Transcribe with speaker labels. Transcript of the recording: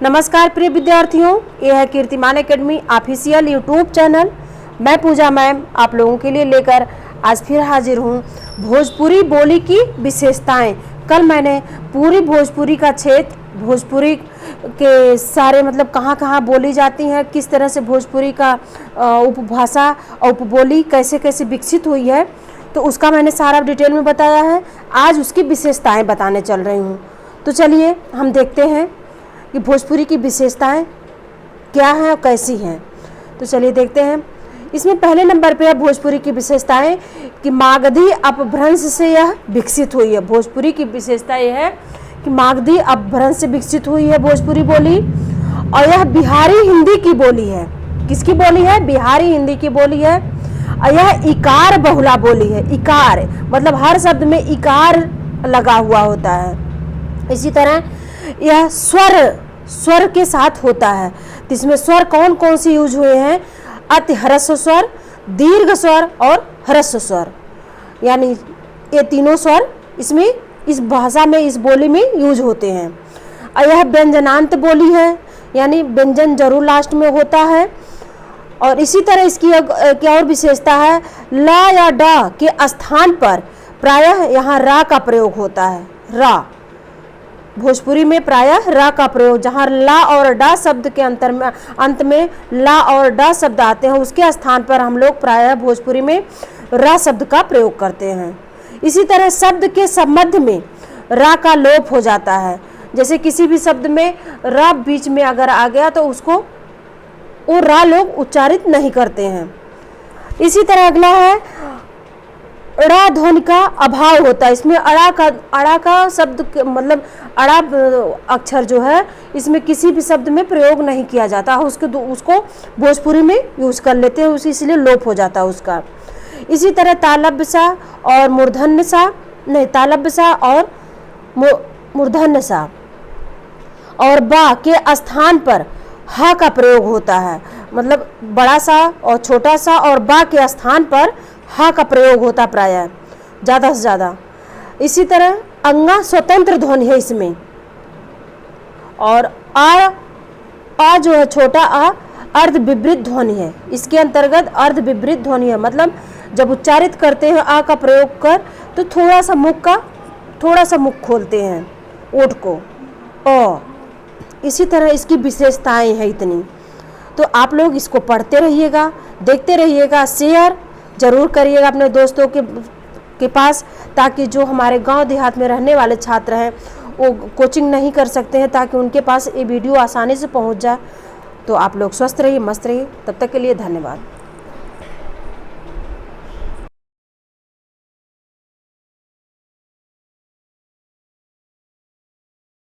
Speaker 1: नमस्कार प्रिय विद्यार्थियों, यह है कीर्तिमान एकेडमी ऑफिशियल यूट्यूब चैनल। मैं पूजा मैम आप लोगों के लिए लेकर आज फिर हाजिर हूँ। भोजपुरी बोली की विशेषताएं। कल मैंने पूरी भोजपुरी का क्षेत्र, भोजपुरी के सारे मतलब कहाँ कहाँ बोली जाती हैं, किस तरह से भोजपुरी का उपभाषा और उपबोली कैसे कैसे विकसित हुई है, तो उसका मैंने सारा डिटेल में बताया है। आज उसकी विशेषताएं बताने चल रही हूँ। तो चलिए हम देखते हैं कि भोजपुरी की विशेषताएं क्या हैं और कैसी हैं। तो चलिए देखते हैं। इसमें पहले नंबर पे है भोजपुरी की विशेषताएं कि मागधी अपभ्रंश से यह विकसित हुई है। भोजपुरी की विशेषता यह है कि मागधी अपभ्रंश से विकसित हुई है भोजपुरी बोली, और यह बिहारी हिंदी की बोली है। किसकी बोली है? बिहारी हिंदी की बोली है। और यह इकार बहुला बोली है। इकार मतलब हर शब्द में इकार लगा हुआ होता है। इसी तरह यह स्वर के साथ होता है। तो इसमें स्वर कौन कौन से यूज हुए हैं? अति ह्रस्व स्वर, दीर्घ स्वर और ह्रस्व स्वर, यानी ये तीनों स्वर इसमें इस भाषा में, इस बोली में यूज होते हैं। और यह व्यंजनांत बोली है, यानी व्यंजन जरूर लास्ट में होता है। और इसी तरह इसकी एक और विशेषता है, ला या डा के स्थान पर प्रायः यहाँ रा का प्रयोग होता है। रा भोजपुरी में प्रायः रा का प्रयोग, जहाँ ला और डा शब्द के अंत में ला और डा शब्द आते हैं, उसके स्थान पर हम लोग प्रायः भोजपुरी में रा शब्द का प्रयोग करते हैं। इसी तरह शब्द के संबंध में रा का लोप हो जाता है। जैसे किसी भी शब्द में रा बीच में अगर आ गया तो उसको वो रा लोग उच्चारित नहीं करते हैं। इसी तरह अगला है अड़ा ध्वनि का अभाव होता है। इसमें अड़ा का शब्द मतलब अड़ा अक्षर जो है इसमें किसी भी शब्द में प्रयोग नहीं किया जाता, उसको भोजपुरी में यूज कर लेते हैं, इसलिए लोप हो जाता है उसका। इसी तरह तालब्य सा और मूर्धन्य सा, नहीं तालब्य सा और मूर्धन्य सा और बा के स्थान पर हा का प्रयोग होता है। मतलब बड़ा सा और छोटा सा और बा के स्थान पर हा का प्रयोग होता प्रायः ज़्यादा से ज़्यादा। इसी तरह अंगा स्वतंत्र ध्वनि है इसमें। और आ जो है छोटा आ अर्ध विपरीत ध्वनि है। इसके अंतर्गत अर्ध विपरीत ध्वनि है, मतलब जब उच्चारित करते हैं आ का प्रयोग कर तो थोड़ा सा मुख खोलते हैं ओठ को। इसी तरह इसकी विशेषताएं हैं इतनी। तो आप लोग इसको पढ़ते रहिएगा, देखते रहिएगा, शेयर जरूर करिएगा अपने दोस्तों के पास, ताकि जो हमारे गांव देहात में रहने वाले छात्र हैं वो कोचिंग नहीं कर सकते हैं, ताकि उनके पास ये वीडियो आसानी से पहुंच जाए। तो आप लोग स्वस्थ रहिए, मस्त रहिए। तब तक के लिए धन्यवाद।